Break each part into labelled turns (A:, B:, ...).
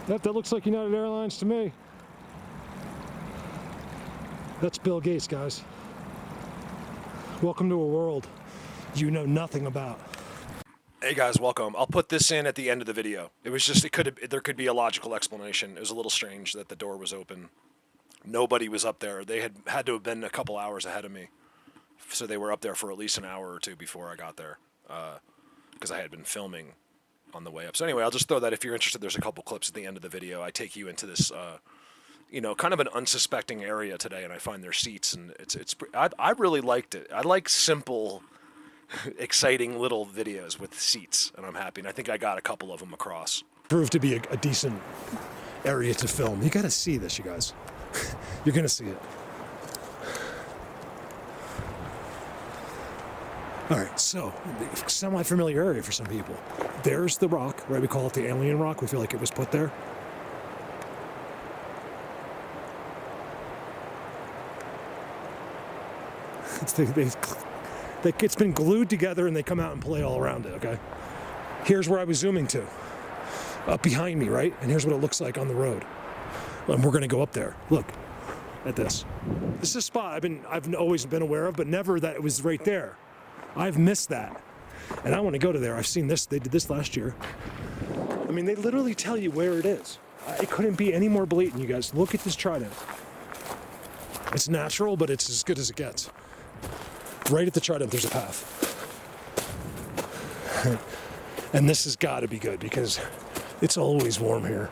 A: Yep, that looks like United Airlines to me. That's Bill Gates, guys. Welcome to a world you know nothing about.
B: Hey guys, welcome. I'll put this in at the end of the video. It was just, there could be a logical explanation. It was a little strange that the door was open. Nobody was up there. They had to have been a couple hours ahead of me. So they were up there for at least an hour or two before I got there. Because I had been filming on the way up. So anyway, I'll just throw that. If you're interested, there's a couple clips at the end of the video. I take you into this, you know, kind of an unsuspecting area today, and I find their seats, and I really liked it. I like simple, exciting little videos with seats, and I'm happy. And I think I got a couple of them across.
A: Proved to be a decent area to film. You got to see this, you guys. You're gonna see it. All right, so semi-familiar area for some people. There's the rock, right? We call it the alien rock. We feel like it was put there. It's been glued together and they come out and play all around it, okay? Here's where I was zooming to. Up behind me, right? And here's what it looks like on the road. And we're gonna go up there. Look at this. This is a spot I've always been aware of, but never that it was right there. I've missed that. And I want to go to there. I've seen this. They did this last year. I mean, they literally tell you where it is. It couldn't be any more blatant, you guys. Look at this Trident. It's natural, but it's as good as it gets. Right at the Trident, there's a path. And this has got to be good because it's always warm here.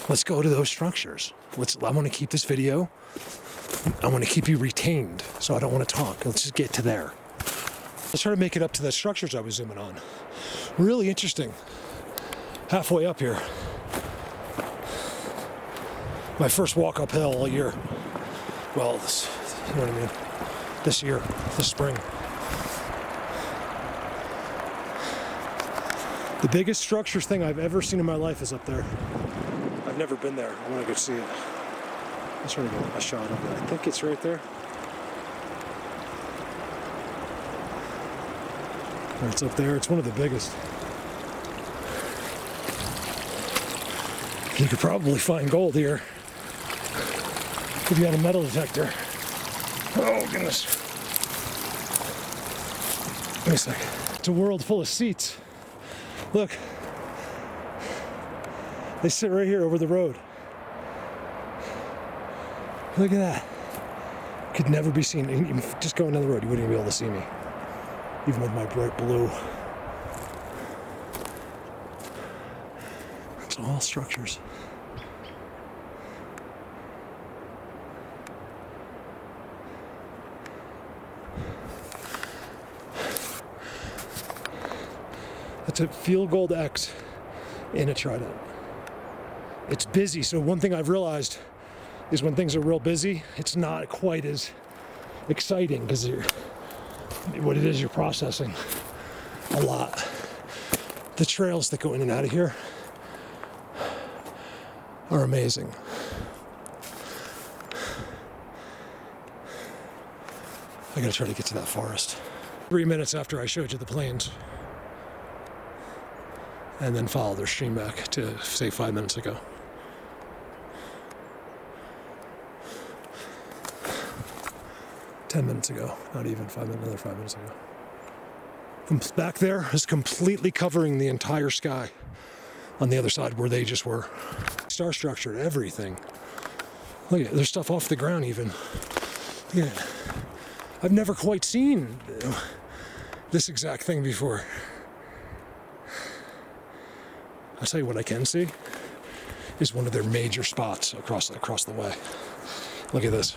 A: Let's go to those structures. I want to keep this video. I want to keep you retained, so I don't want to talk. Let's just get to there. Let's try to make it up to the structures I was zooming on. Really interesting. Halfway up here. My first walk uphill all year. Well, you know what I mean? This year, this spring. The biggest structures thing I've ever seen in my life is up there. I've never been there. I want to go see it. Let's try to get a shot of it. I think it's right there. Or it's up there. It's one of the biggest. You could probably find gold here if you had a metal detector. Oh, goodness. Wait a sec. It's a world full of seats. Look. They sit right here over the road. Look at that. Could never be seen. Even just going down the road, you wouldn't even be able to see me. Even with my bright blue. It's all structures. That's a Field Gold X in a Trident. It's busy, so one thing I've realized is when things are real busy, it's not quite as exciting because what it is, you're processing a lot. The trails that go in and out of here are amazing. I gotta try to get to that forest. 3 minutes after I showed you the plains. And then follow their stream back to, say, 5 minutes ago. Minutes ago, not even 5 minutes, another 5 minutes ago. Back there is completely covering the entire sky on the other side where they just were. Star structured, everything. Look at it, there's stuff off the ground even. Look at it. I've never quite seen this exact thing before. I'll tell you what I can see is one of their major spots across the way. Look at this.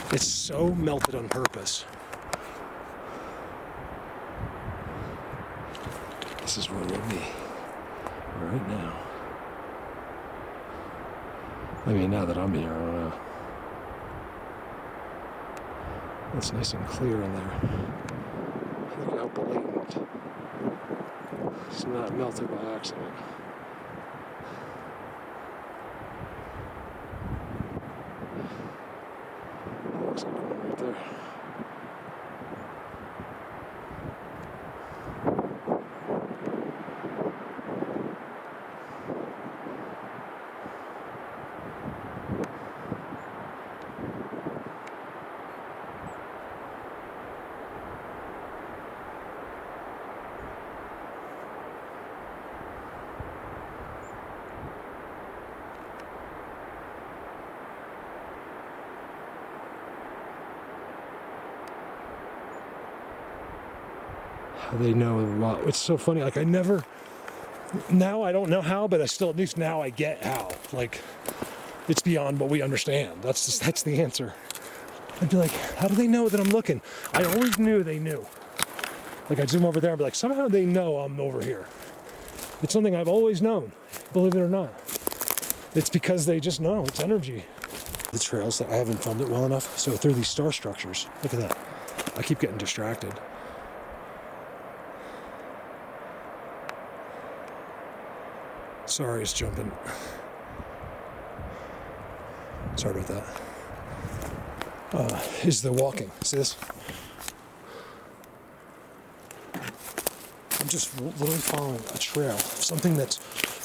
A: It's so melted on purpose. This is where we'll be right now. I mean, now that I'm here, I don't know. It's nice and clear in there. Look how blatant. It's not melted by accident. Looks like one right there. They know a lot. It's so funny. Like, I never, now I don't know how, but I still, at least now I get how. Like, it's beyond what we understand. That's the answer. I'd be like, how do they know that I'm looking? I always knew they knew. Like, I'd zoom over there and be like, somehow they know I'm over here. It's something I've always known, believe it or not. It's because they just know. It's energy. The trails that I haven't filmed it well enough. So through these star structures, look at that. I keep getting distracted. Sorry, it's jumping. Sorry about that. Is the walking. See this? I'm just literally following a trail, something that's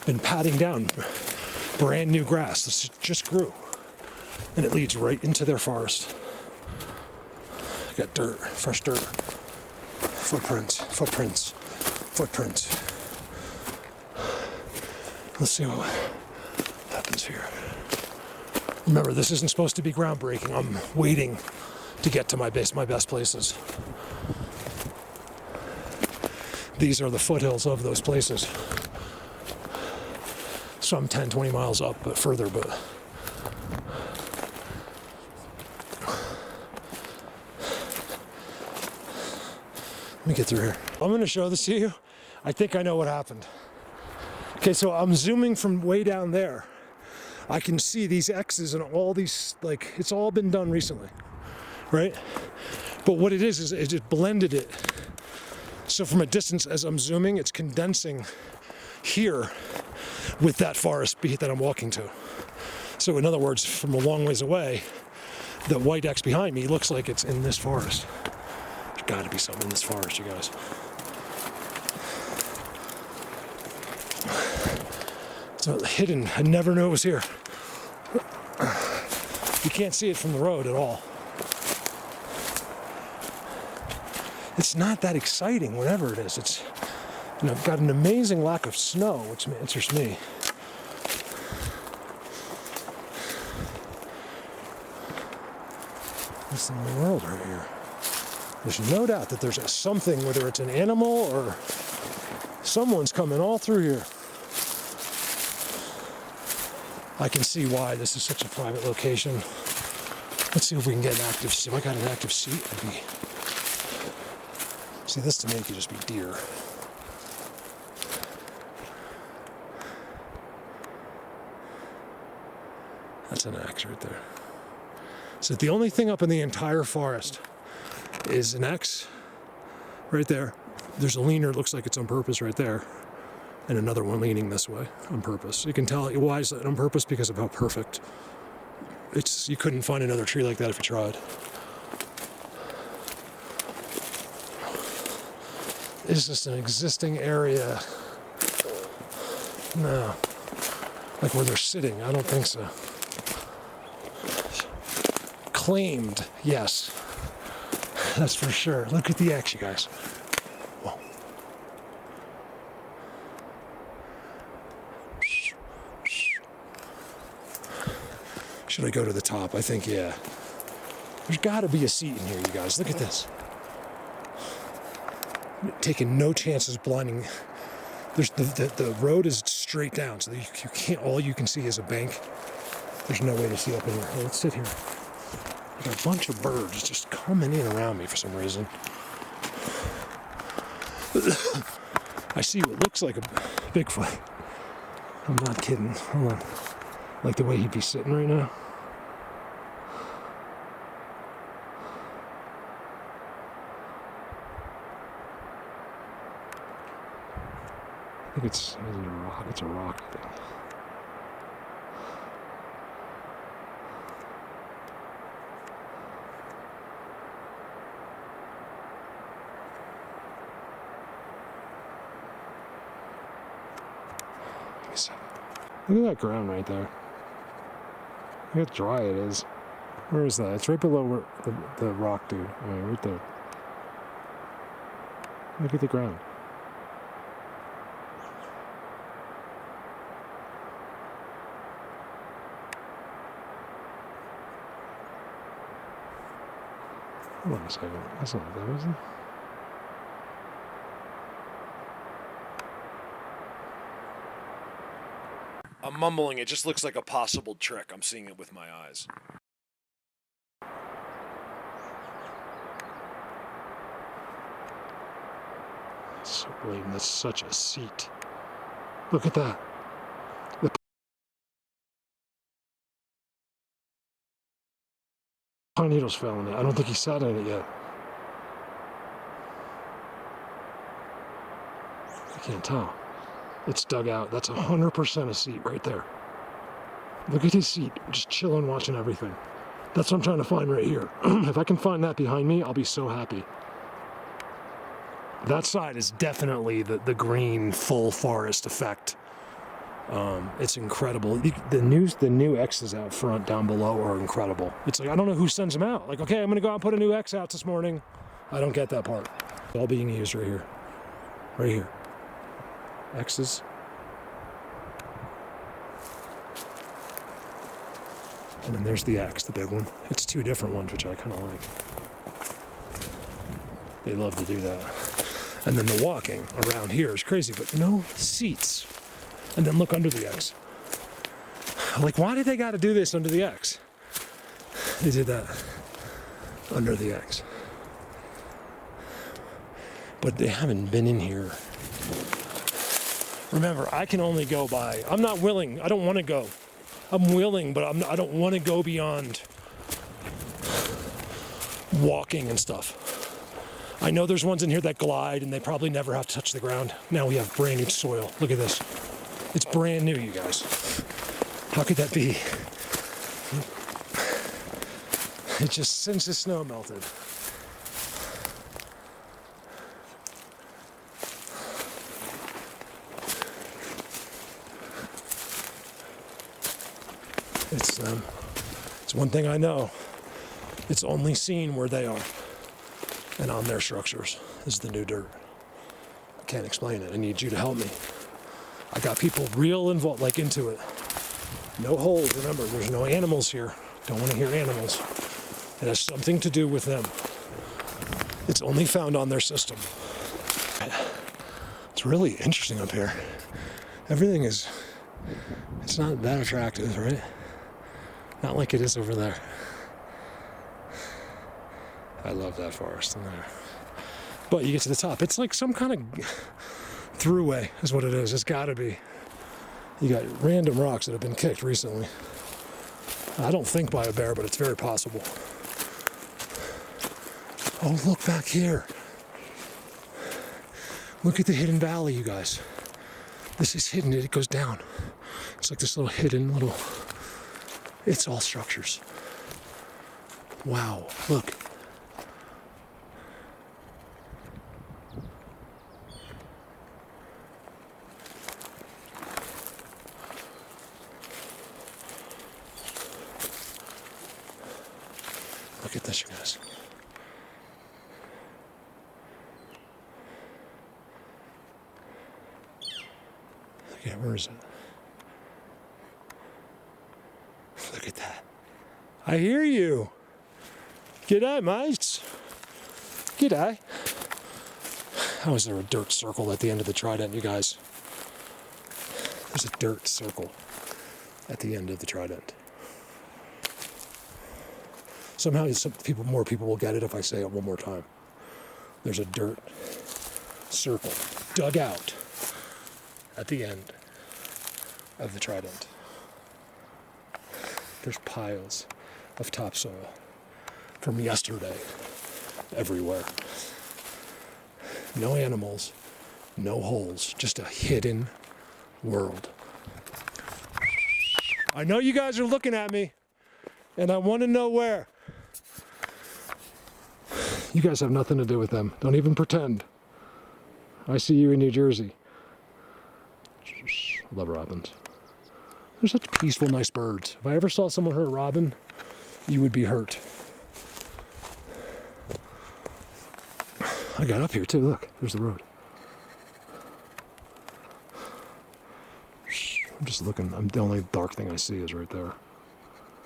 A: been padding down brand new grass. This just grew. And it leads right into their forest. I got dirt, fresh dirt. Footprints. Let's see what happens here. Remember, this isn't supposed to be groundbreaking. I'm waiting to get to my best places. These are the foothills of those places. So I'm 10, 20 miles up, but further, but let me get through here. I'm gonna show this to you. I think I know what happened. Okay, so I'm zooming from way down there. I can see these X's and all these, like, it's all been done recently, right? But what it is it just blended it. So from a distance, as I'm zooming, it's condensing here with that forest that I'm walking to. So in other words, from a long ways away, the white X behind me looks like it's in this forest. There's gotta be something in this forest, you guys. It's hidden. I never knew it was here. You can't see it from the road at all. It's not that exciting, whatever it is. It's, you know, got an amazing lack of snow, which interests me. What's in the world right here? There's no doubt that there's something, whether it's an animal or someone's coming all through here. I can see why this is such a private location. Let's see if we can get an active seat. If I got an active seat, I'd be... See, this to me could just be deer. That's an X right there. So the only thing up in the entire forest is an X right there. There's a leaner, it looks like it's on purpose right there. And another one leaning this way on purpose. You can tell why is that on purpose, because of how perfect. It's, you couldn't find another tree like that if you tried. Is this an existing area? No. Like where they're sitting, I don't think so. Claimed, yes. That's for sure. Look at the X, you guys. Whoa. Should I go to the top? I think, yeah. There's got to be a seat in here, you guys. Look at this. Taking no chances blinding. There's the road is straight down, so you can't. All you can see is a bank. There's no way to see up in here. Hey, let's sit here. I got a bunch of birds just coming in around me for some reason. I see what looks like a Bigfoot. I'm not kidding. Hold on. Like the way he'd be sitting right now. I think it's a rock. It's a rock, I think. Look at that ground right there. Look how dry it is. Where is that? It's right below where the rock, dude. Right there. Look at the ground. Hold on a second. That's not that, is it?
B: I'm mumbling. It just looks like a possible trick. I'm seeing it with my eyes.
A: So blatant. That's such a seat. Look at that. The pine needles fell in it. I don't think he sat in it yet. I can't tell. It's dug out. That's 100% a seat right there. Look at his seat, just chilling, watching everything. That's what I'm trying to find right here. If I can find that behind me, I'll be so happy. That side is definitely the green full forest effect. It's incredible. The new X's out front down below are incredible. It's like, I don't know who sends them out. Like, okay, I'm gonna go out and put a new X out this morning. I don't get that part. It's all being used right here. Right here. X's. And then there's the X, the big one. It's two different ones, which I kind of like. They love to do that. And then the walking around here is crazy, but no seats. And then look under the X. Like, why did they got to do this under the X? They did that under the X. But they haven't been in here. Remember, I can only go by, I'm not willing, I don't want to go. I'm willing, but I don't want to go beyond walking and stuff. I know there's ones in here that glide and they probably never have to touch the ground. Now we have brand new soil. Look at this. It's brand new, you guys. How could that be? It's just since the snow melted. It's one thing I know. It's only seen where they are and on their structures. This is the new dirt. I can't explain it. I need you to help me. I got people real involved, like into it. No holes. Remember, there's no animals here. Don't want to hear animals. It has something to do with them. It's only found on their system. It's really interesting up here. Everything is, it's not that attractive, right? Not like it is over there. I love that forest in there. But you get to the top, it's like some kind of throughway is what it is. It's gotta be. You got random rocks that have been kicked recently. I don't think by a bear, but it's very possible. Oh, look back here. Look at the hidden valley, you guys. This is hidden, it goes down. It's like this little hidden little, it's all structures. Wow, look. Look at this, you guys. Okay, where is it? Look at that. I hear you. G'day, mates. G'day. How is there a dirt circle at the end of the Trident, you guys? There's a dirt circle at the end of the Trident. Somehow more people will get it if I say it one more time. There's a dirt circle dug out at the end of the Trident. There's piles of topsoil from yesterday everywhere. No animals, no holes, just a hidden world. I know you guys are looking at me, and I want to know where. You guys have nothing to do with them. Don't even pretend. I see you in New Jersey. I love robins. They're such peaceful, nice birds. If I ever saw someone hurt a robin, you would be hurt. I got up here too, look, there's the road. I'm just looking, the only dark thing I see is right there.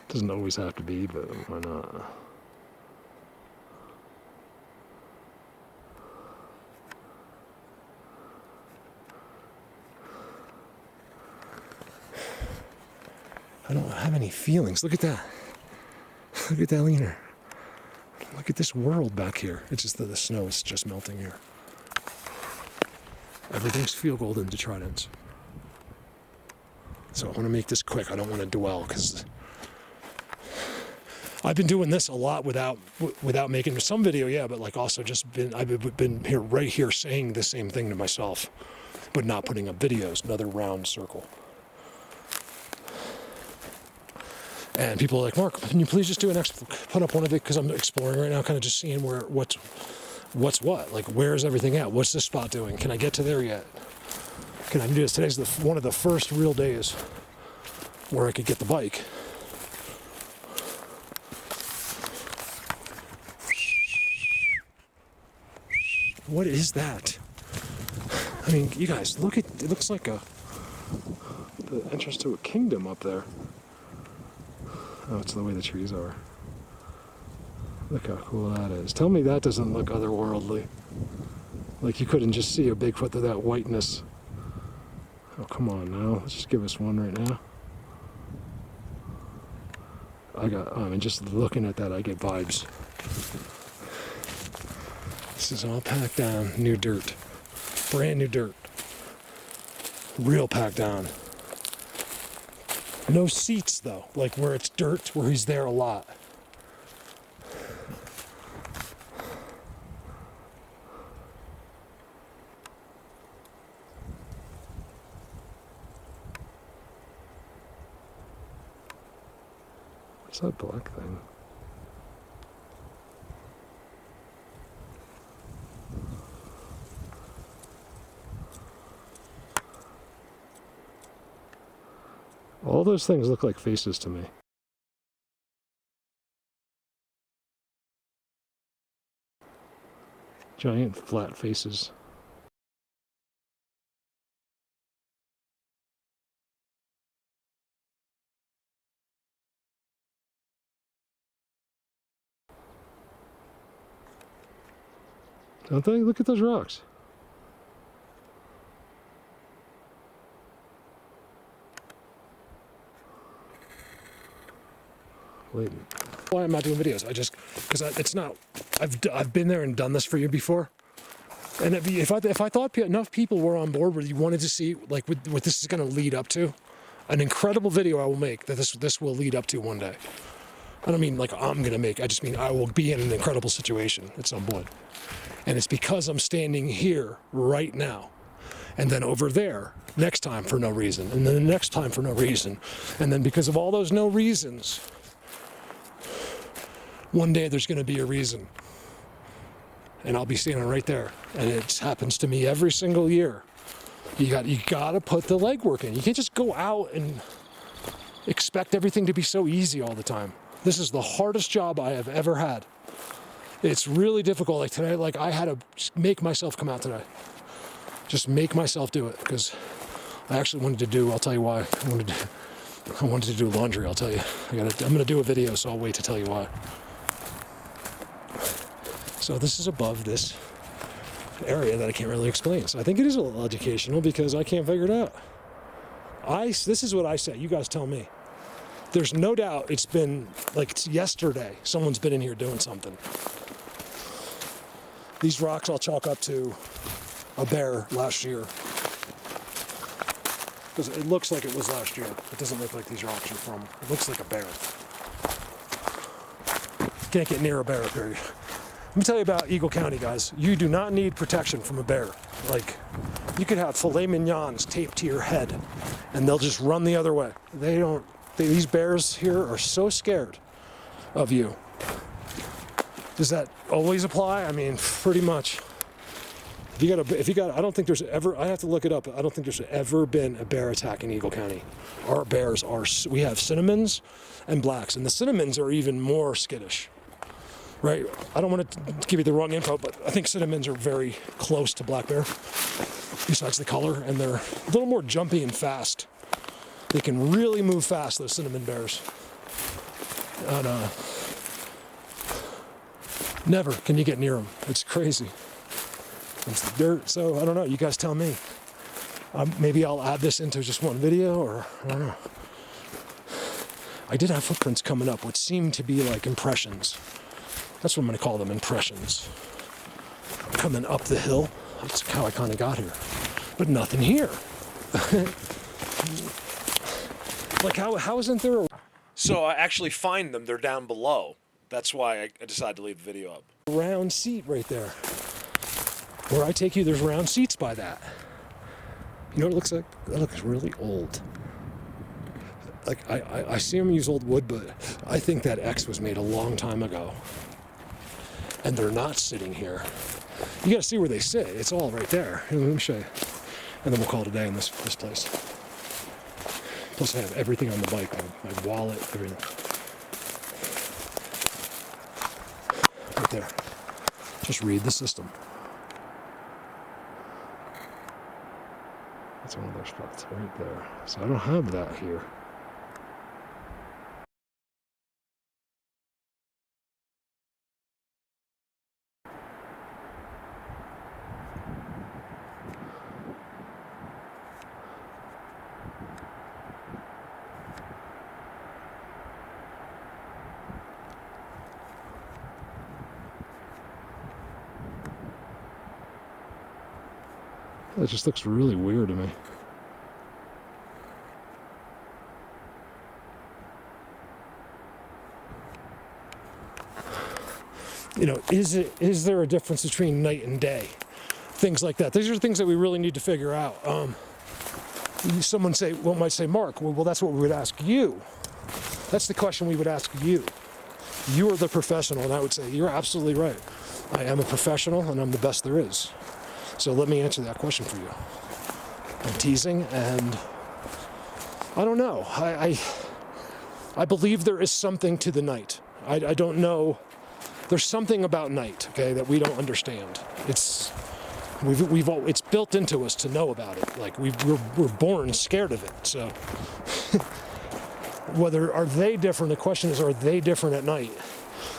A: Doesn't always have to be, but why not? don't have any feelings. Look at that. Look at that leaner. Look at this world back here. It's just that the snow is just melting here. Everything's field gold into Tridents. So I want to make this quick. I don't want to dwell because I've been doing this a lot without making some video, yeah, but like also just I've been here right here saying the same thing to myself, but not putting up videos. Another round circle. And people are like, Mark, can you please just do put up one of it, because I'm exploring right now, kind of just seeing what's what. Like, where's everything at? What's this spot doing? Can I get to there yet? Can I do this? Today's one of the first real days where I could get the bike. What is that? I mean, you guys, look at, it looks like the entrance to a kingdom up there. Oh, it's the way the trees are. Look how cool that is. Tell me that doesn't look otherworldly. Like you couldn't just see a Bigfoot through that whiteness. Oh, come on now. Let's just give us one right now. I mean, just looking at that, I get vibes. This is all packed down. New dirt. Brand new dirt. Real packed down. No seats though, like where it's dirt, where he's there a lot. What's that black thing? All those things look like faces to me. Giant flat faces. Don't they? Look at those rocks. Blatant. Why I'm not doing videos? Because it's not. I've been there and done this for you before. And if I thought enough people were on board where you wanted to see like what this is going to lead up to, an incredible video I will make that this will lead up to one day. I don't mean like I'm going to make. I just mean I will be in an incredible situation at some point. And it's because I'm standing here right now. And then over there next time for no reason. And then the next time for no reason. And then because of all those no reasons, one day there's going to be a reason. And I'll be standing right there. And it happens to me every single year. You got to put the legwork in. You can't just go out and expect everything to be so easy all the time. This is the hardest job I have ever had. It's really difficult. Like today, like I had to just make myself come out today. Just make myself do it, because I actually wanted to do, I'll tell you why. I wanted to do laundry, I'll tell you. I'm going to do a video, so I'll wait to tell you why. So this is above this area that I can't really explain. So I think it is a little educational because I can't figure it out. This is what I say. You guys tell me. There's no doubt it's been, like it's yesterday, someone's been in here doing something. These rocks I'll chalk up to a bear last year. Because it looks like it was last year. It doesn't look like these rocks are from. It looks like a bear. Can't get near a bear, period. Let me tell you about Eagle County, guys. You do not need protection from a bear. Like, you could have filet mignons taped to your head, and they'll just run the other way. These bears here are so scared of you. Does that always apply? I mean, pretty much. I don't think there's ever, I have to look it up, I don't think there's ever been a bear attack in Eagle County. Our bears we have cinnamons and blacks, and the cinnamons are even more skittish, right? I don't want to give you the wrong info, but I think cinnamons are very close to black bear, besides the color, and they're a little more jumpy and fast. They can really move fast, those cinnamon bears. And never can you get near them. It's crazy. It's the dirt, so I don't know. You guys tell me. Maybe I'll add this into just one video, or I don't know. I did have footprints coming up, which seemed to be like impressions. That's what I'm going to call them, impressions. Coming up the hill. That's how I kind of got here. But nothing here. Like, how isn't there a...
B: So I actually find them. They're down below. That's why I decided to leave the video up.
A: round seat right there? Where I take you, there's round seats by that. You know what it looks like? That looks really old. Like, I see them use old wood, but I think that X was made a long time ago. And they're not sitting here. You gotta see where they sit. It's all right there. Here, let me show you. And then we'll call it a day in this place. Plus I have everything on the bike, my wallet, everything. Right there. Just read the system. That's one of those spots right there. So I don't have that here. That just looks really weird to me. You know, is there a difference between night and day? Things like that. These are things that we really need to figure out. Someone might say, Mark, well, that's what we would ask you. That's the question we would ask you. You are the professional, and I would say, you're absolutely right. I am a professional, and I'm the best there is. So let me answer that question for you. I'm teasing, and I don't know. I believe there is something to the night. I don't know. There's something about night, okay, that we don't understand. It's built into us to know about it. Like we're born scared of it. So are they different? The question is, are they different at night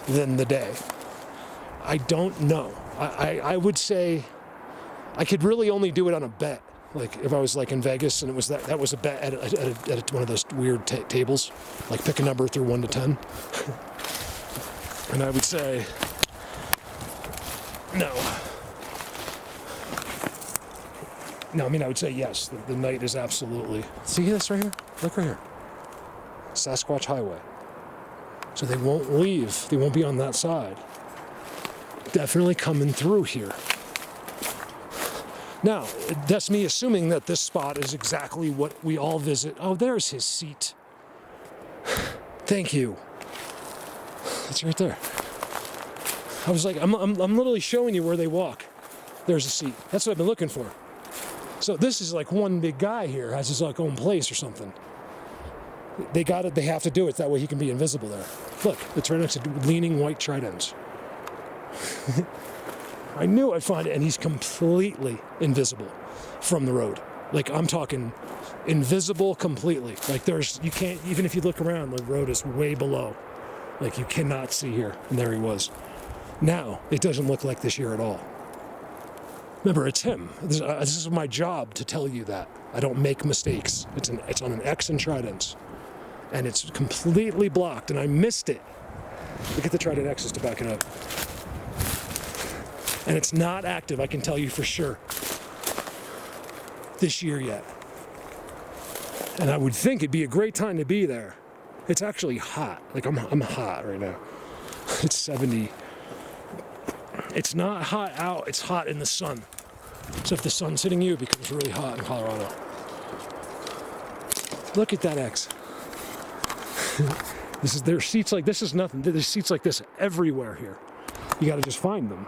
A: than the day? I don't know. I would say I could really only do it on a bet. Like if I was like in Vegas and it was that was a bet at one of those weird tables, like pick a number through 1 to 10. And I would say, no. No, I mean, I would say yes. The night is absolutely... See this right here? Look right here. Sasquatch Highway. So they won't leave. They won't be on that side. Definitely coming through here. Now, that's me assuming that this spot is exactly what we all visit. Oh, there's his seat. Thank you. It's right there. I was like, I'm literally showing you where they walk. There's a seat. That's what I've been looking for. So this is like one big guy here has his like own place or something. They got it. They have to do it that way he can be invisible there. Look, it's right next to leaning white Tridents. I knew I'd find it, and he's completely invisible from the road. Like I'm talking invisible completely. Like you can't, even if you look around, the road is way below. Like you cannot see here. And there he was. Now, it doesn't look like this here at all. Remember, it's him. This is my job to tell you that. I don't make mistakes. It's on an X and Tridents. And it's completely blocked, and I missed it. Look at the Trident X's to back it up. And it's not active, I can tell you for sure. This year yet. And I would think it'd be a great time to be there. It's actually hot. Like I'm hot right now. It's 70. It's not hot out, it's hot in the sun. So if the sun's hitting you, it becomes really hot in Colorado. Look at that X. There's seats like this is nothing. There's seats like this everywhere here. You gotta just find them.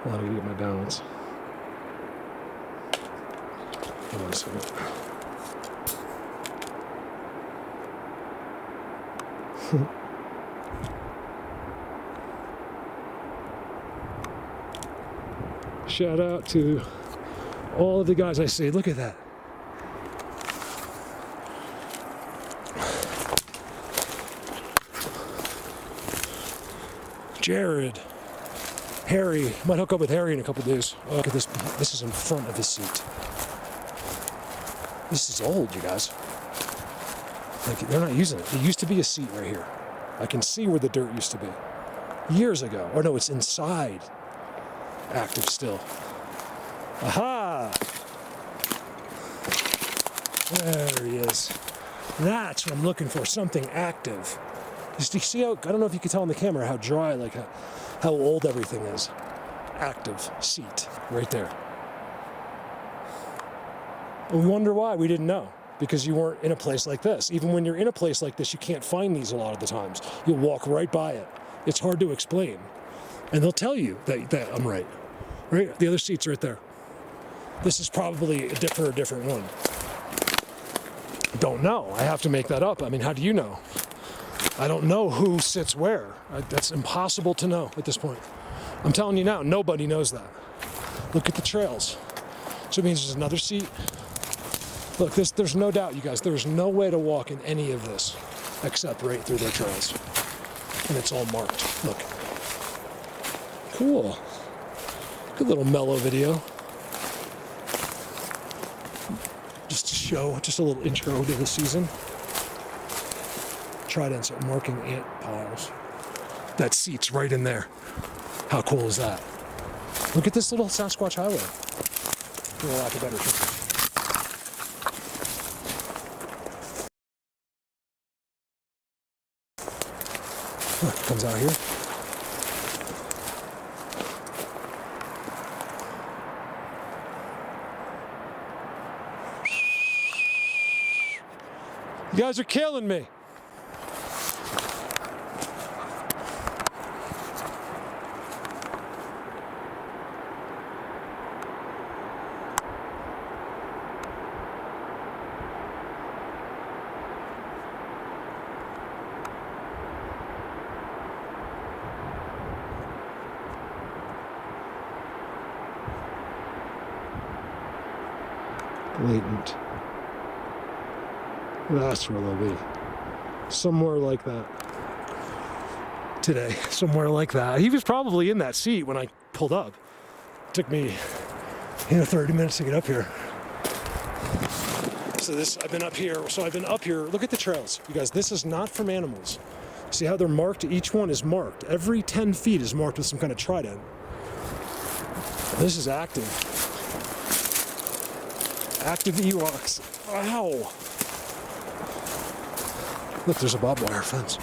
A: Oh, I gotta get my balance. Hold on a second. Shout out to all of the guys I see. Look at that. Jared. Harry. Might hook up with Harry in a couple days. Oh, look at this. This is in front of his seat. This is old, you guys. Like, they're not using it. There used to be a seat right here. I can see where the dirt used to be. Years ago. Or no, it's inside. Active still. Aha! There he is. That's what I'm looking for, something active. Just, you see how, I don't know if you can tell on the camera how dry, like how old everything is. Active seat, right there. I wonder why we didn't know. Because you weren't in a place like this. Even when you're in a place like this, you can't find these a lot of the times. You'll walk right by it. It's hard to explain. And they'll tell you that I'm right. Right? The other seat's right there. This is probably a different one. Don't know. I have to make that up. I mean, how do you know? I don't know who sits where. That's impossible to know at this point. I'm telling you now, nobody knows that. Look at the trails. So it means there's another seat. Look, there's no doubt, you guys, there's no way to walk in any of this except right through their trails. And it's all marked. Look. Cool. Good little mellow video. Just to show, just a little intro to the season. Tridents are marking ant piles. That seat's right in there. How cool is that? Look at this little Sasquatch highway. For a lack of better term. Look, it comes out here. You guys are killing me. Blatant. That's where they'll be. Somewhere like that. Today. Somewhere like that. He was probably in that seat when I pulled up. It took me, 30 minutes to get up here. So I've been up here. Look at the trails. You guys, this is not from animals. See how they're marked? Each one is marked. Every 10 feet is marked with some kind of trident. This is active. Active Ewoks. Ow! Look, there's a barbed wire fence.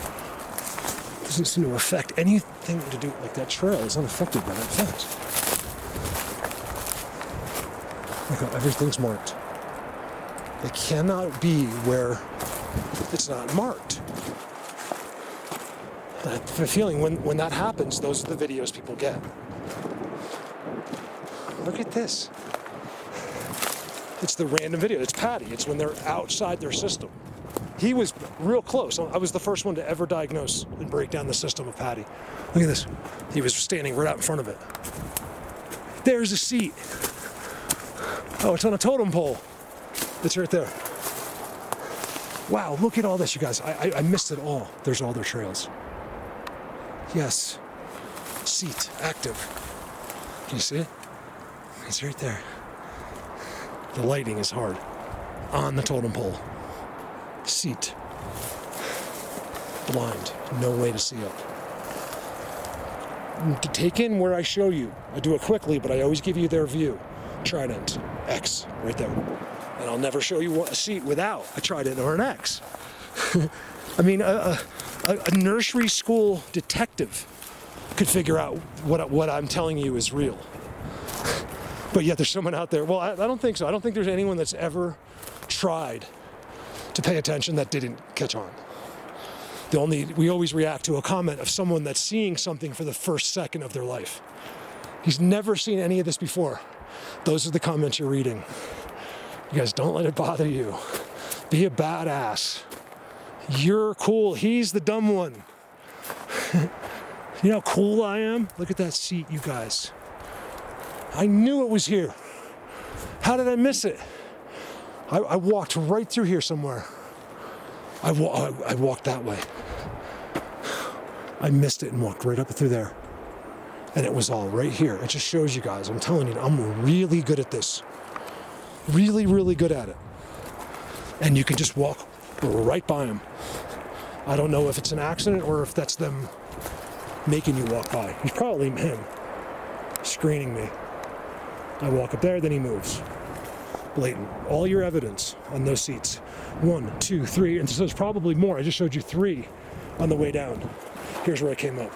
A: Doesn't seem to affect anything to do, like that trail is unaffected by that fence. Look how everything's marked. It cannot be where it's not marked. I have a feeling when that happens, those are the videos people get. Look at this. It's the random video. It's Patty. It's when they're outside their system. He was real close. I was the first one to ever diagnose and break down the system of Patty. Look at this. He was standing right out in front of it. There's a seat. Oh, it's on a totem pole. It's right there. Wow, look at all this, you guys. I missed it all. There's all their trails. Yes. Seat, active. Can you see it? It's right there. The lighting is hard. On the totem pole. Seat. Blind. No way to see it. To take in where I show you. I do it quickly, but I always give you their view. Trident. X. Right there. And I'll never show you a seat without a trident or an X. I mean, a nursery school detective could figure out what I'm telling you is real. But yet there's someone out there. Well, I don't think so. I don't think there's anyone that's ever tried to pay attention that didn't catch on. We always react to a comment of someone that's seeing something for the first second of their life. He's never seen any of this before. Those are the comments you're reading. You guys, don't let it bother you. Be a badass. You're cool. He's the dumb one. You know how cool I am? Look at that seat, you guys. I knew it was here. How did I miss it? I walked right through here somewhere. I walked that way. I missed it and walked right up through there. And it was all right here. It just shows you guys. I'm telling you, I'm really good at this. Really, really good at it. And you can just walk But we're right by him. I don't know if it's an accident or if that's them making you walk by. He's probably him screening me. I walk up there, then he moves. Blatant. All your evidence on those seats. 1, 2, 3, and so there's probably more. I just showed you 3 on the way down. Here's where I came up.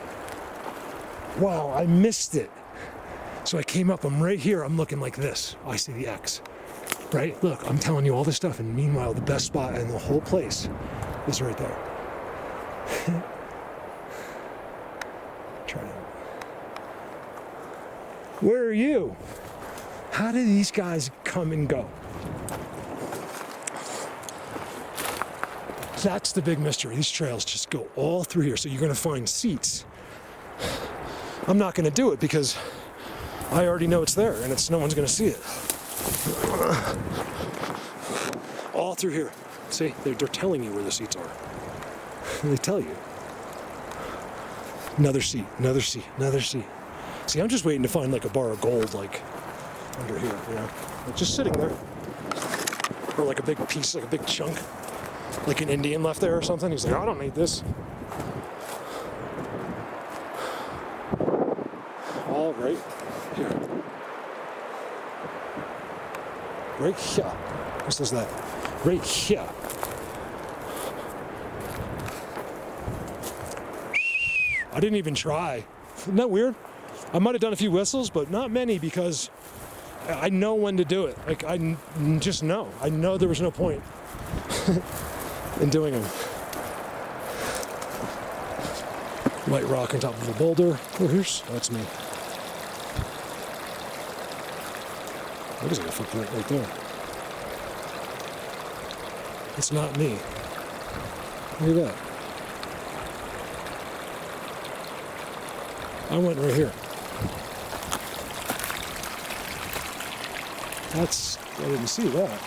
A: Wow, I missed it. So I came up, I'm right here, I'm looking like this. I see the X. Right? Look, I'm telling you all this stuff, and meanwhile, the best spot in the whole place is right there. Trident. Where are you? How do these guys come and go? That's the big mystery. These trails just go all through here, so you're going to find seats. I'm not going to do it because I already know it's there, and no one's going to see it. All through here. See, they're telling you where the seats are. They tell you. Another seat, another seat, another seat. See, I'm just waiting to find like a bar of gold, like under here, you know, like just sitting there, or like a big piece, like a big chunk, like an Indian left there or something. He's like, I don't need this. All right here, right here. What does that? Right here. I didn't even try. Isn't that weird? I might have done a few whistles, but not many because I know when to do it. Like, just know. I know there was no point in doing them. White rock on top of a boulder. Oh, that's me. That is like a footprint right there. It's not me. Look at that. I went right here. I didn't see that.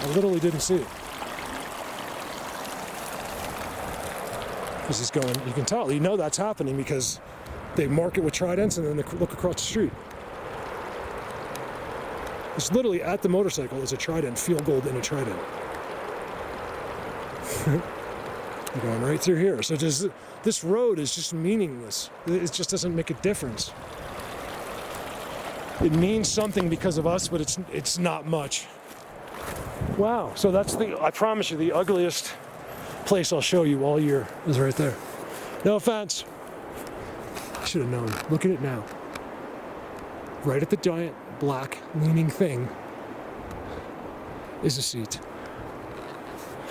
A: I literally didn't see it. Because he's going, you can tell, you know that's happening because they mark it with Tridents and then they look across the street. It's literally at the motorcycle is a Trident, field gold in a Trident. You're going right through here. So this road is just meaningless. It just doesn't make a difference. It means something because of us, but it's not much. Wow. So that's I promise you, the ugliest place I'll show you all year is right there. No offense. I should have known. Look at it now. Right at the giant black leaning thing is a seat.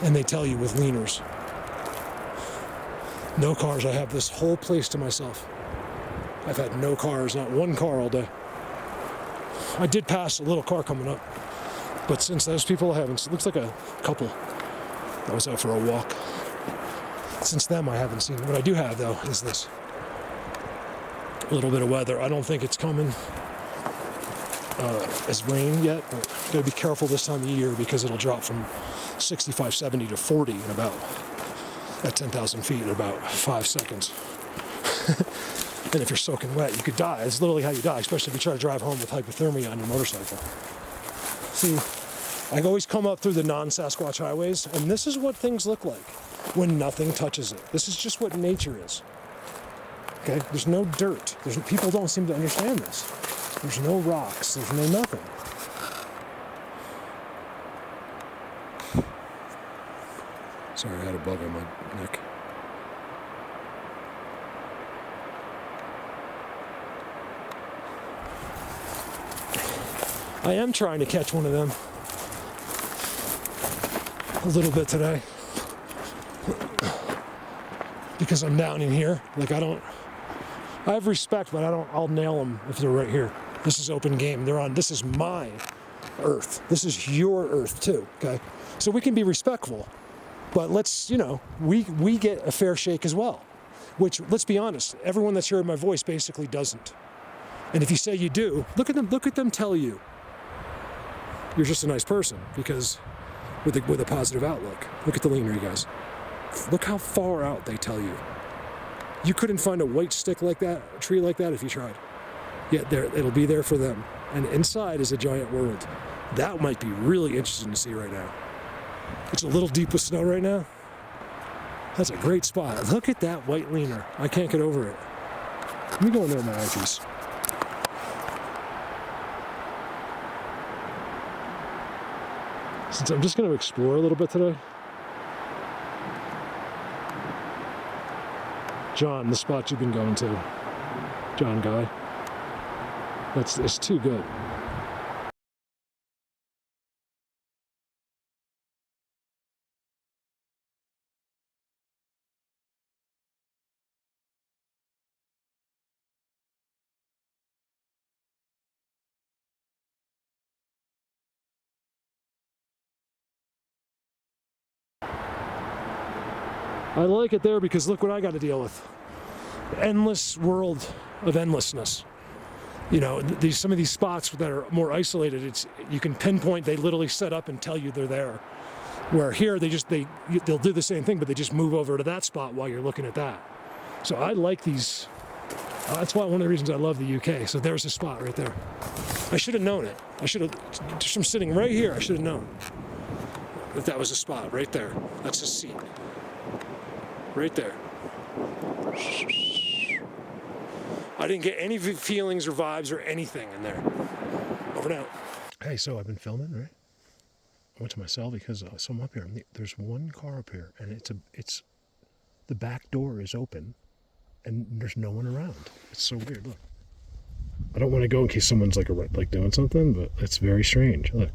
A: And they tell you with leaners. No cars. I have this whole place to myself. I've had no cars, not one car all day. I did pass a little car coming up, but since those people I haven't, it looks like a couple that was out for a walk. Since them I haven't seen. What I do have though is this. A little bit of weather. I don't think it's coming as rain yet, but gotta be careful this time of year because it'll drop from 65, 70 to 40 in about, at 10,000 feet in about 5 seconds. And if you're soaking wet, you could die. It's literally how you die, especially if you try to drive home with hypothermia on your motorcycle. See, I always come up through the non-Sasquatch highways, and this is what things look like when nothing touches it. This is just what nature is. Okay? There's no dirt. People don't seem to understand this. There's no rocks. There's no nothing. Sorry, I had a bug on my neck. I am trying to catch one of them a little bit today because I'm down in here. Like I have respect, but I'll nail them if they're right here. This is open game. This is my earth. This is your earth too, okay? So we can be respectful, but let's, we get a fair shake as well, which, let's be honest, everyone that's heard my voice basically doesn't. And if you say you do, look at them tell you you're just a nice person because with a positive outlook. Look at the leaner, you guys. Look how far out they tell you. You couldn't find a white stick like that, a tree like that if you tried. Yet it'll be there for them. And inside is a giant world. That might be really interesting to see right now. It's a little deep with snow right now. That's a great spot. Look at that white leaner. I can't get over it. Let me go in there with my eyepiece. Since I'm just going to explore a little bit today. John, the spot you've been going to. John Guy. It's too good. I like it there because look what I got to deal with. Endless world of endlessness. You know, some of these spots that are more isolated, you can pinpoint, they literally set up and tell you they're there. Where here, they'll do the same thing, but they just move over to that spot while you're looking at that. So I like these. That's why one of the reasons I love the UK. So there's a spot right there. I should have known it. I should have, just from sitting right here, I should have known that was a spot right there. That's a seat. Right there. I didn't get any feelings or vibes or anything in there. Over and out. Hey, so I've been filming, right? I went to my cell because so I'm up here. There's one car up here, and it's the back door is open, and there's no one around. It's so weird. Look. I don't want to go in case someone's like doing something, but it's very strange. Look. I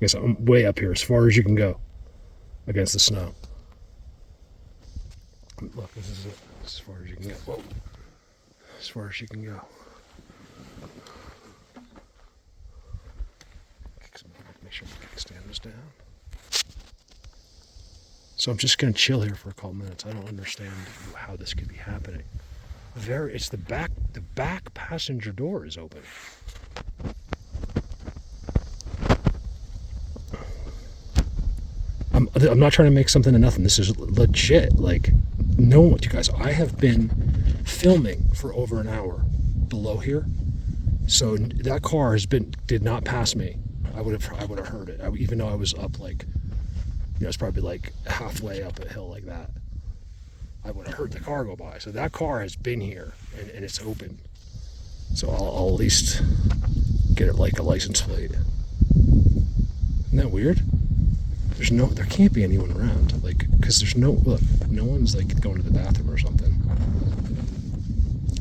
A: guess I'm way up here, as far as you can go, against the snow. Look, this is it. As far as you can go. Whoa. As far as you can go. Make sure my kickstand is down. So I'm just going to chill here for a couple minutes. I don't understand how this could be happening. It's the back passenger door is open. I'm not trying to make something of nothing. This is legit. Like, no, you guys, I have been filming for over an hour below here. So that car did not pass me. I would have heard it. Even though I was up it's probably like halfway up a hill like that. I would have heard the car go by. So that car has been here and it's open. So I'll at least get it like a license plate. Isn't that weird? There can't be anyone around, because there's no one's going to the bathroom or something.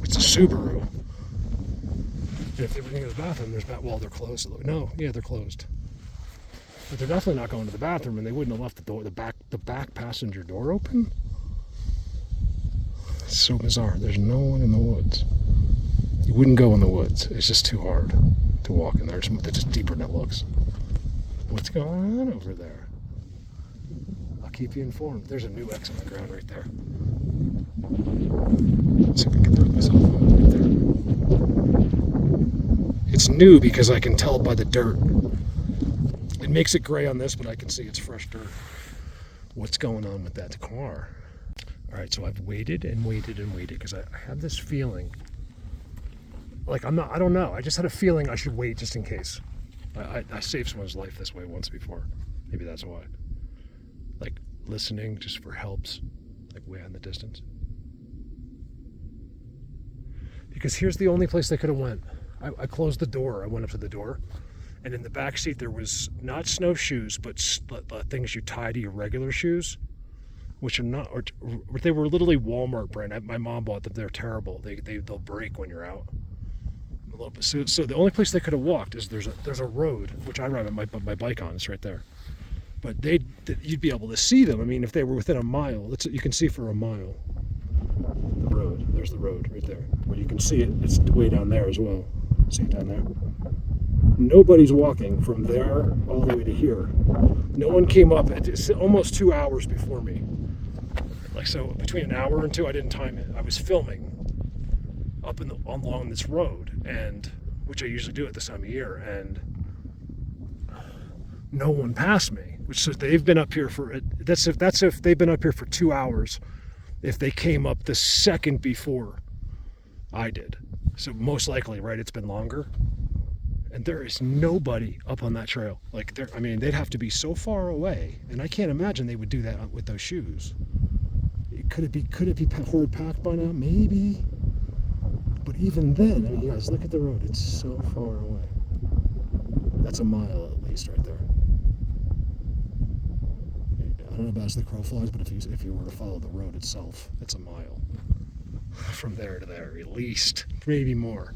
A: It's a Subaru. And if they were going to go to the bathroom, they're closed. They're closed. But they're definitely not going to the bathroom, and they wouldn't have left the back passenger door open. It's so bizarre. There's no one in the woods. You wouldn't go in the woods. It's just too hard to walk in there. It's just deeper than it looks. What's going on over there? Keep you informed. There's a new X on the ground right there. Let's see if I can throw myself right there. It's new because I can tell by the dirt. It makes it gray on this, but I can see it's fresh dirt. What's going on with that car? All right, so I've waited and waited and waited because I have this feeling. I don't know. I just had a feeling I should wait just in case. I saved someone's life this way once before. Maybe that's why. Listening just for helps, way in the distance. Because here's the only place they could have went. I closed the door. I went up to the door, and in the back seat there was not snowshoes, but things you tie to your regular shoes, which are not. Or they were literally Walmart brand. My mom bought them. They're terrible. They'll break when you're out. A little bit. So the only place they could have walked is there's a road which I ride my bike on. It's right there. But you'd be able to see them. I mean, if they were within a mile, you can see for a mile. The road. There's the road right there. Where you can see it. It's way down there as well. See it down there? Nobody's walking from there all the way to here. No one came up. It's almost 2 hours before me. So between an hour and two, I didn't time it. I was filming up along this road, which I usually do at this time of year, and no one passed me. Which says they've been up here that's if they've been up here for 2 hours, if they came up the second before I did. So most likely, right, it's been longer. And there is nobody up on that trail. Like, I mean, they'd have to be so far away, and I can't imagine they would do that with those shoes. Could it be horde packed by now? Maybe. But even then, I mean, you guys, look at the road. It's so far away. That's a mile at least right there. I don't know about as the crow flies, but if you were to follow the road itself, it's a mile. From there to there, at least. Maybe more.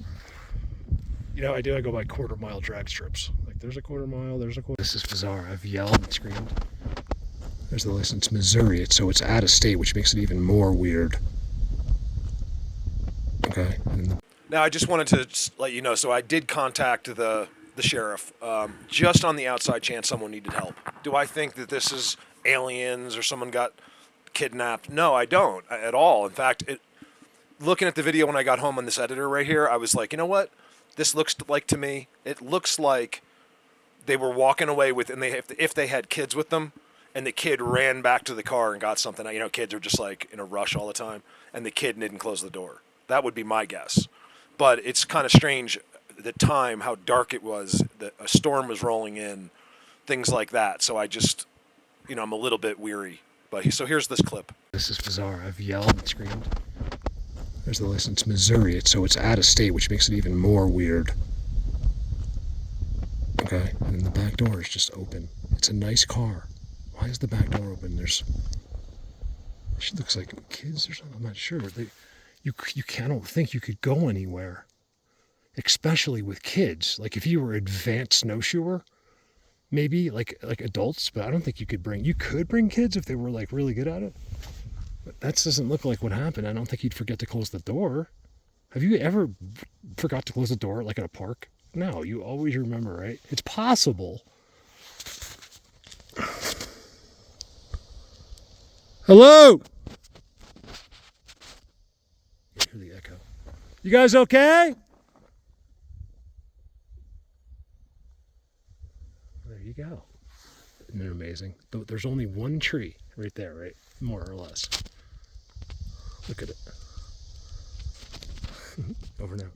A: You know, I go by quarter-mile drag strips. Like, there's a quarter mile, there's a quarter. This is bizarre. I've yelled and screamed. There's the list. It's Missouri, so it's out of state, which makes it even more weird. Okay.
B: Now, I just wanted to let you know, so I did contact the sheriff, just on the outside chance someone needed help. Do I think that this is aliens or someone got kidnapped? No, I don't at all. In fact, looking at the video when I got home on this editor right here, I was like, you know what? This looks like, to me, it looks like they were walking away with, and if they had kids with them, and the kid ran back to the car and got something. You know, kids are just like in a rush all the time, and the kid didn't close the door. That would be my guess. But it's kind of strange, the time, how dark it was, that a storm was rolling in, things like that. So I just, you know, I'm a little bit weary. But so here's this clip.
A: This is bizarre. I've yelled and screamed. There's the list. It's Missouri, so it's out of state, which makes it even more weird. Okay, and then the back door is just open. It's a nice car. Why is the back door open? She looks like kids or something. I'm not sure. You can't think you could go anywhere, especially with kids. Like if you were an advanced snowshoer, maybe like adults, but I don't think you could bring. You could bring kids if they were like really good at it. But that doesn't look like what happened. I don't think you'd forget to close the door. Have you ever forgot to close the door like at a park? No, you always remember, right? It's possible. Hello? You hear the echo. You guys okay? There you go. Isn't it amazing? There's only one tree right there, right? More or less. Look at it. Over now.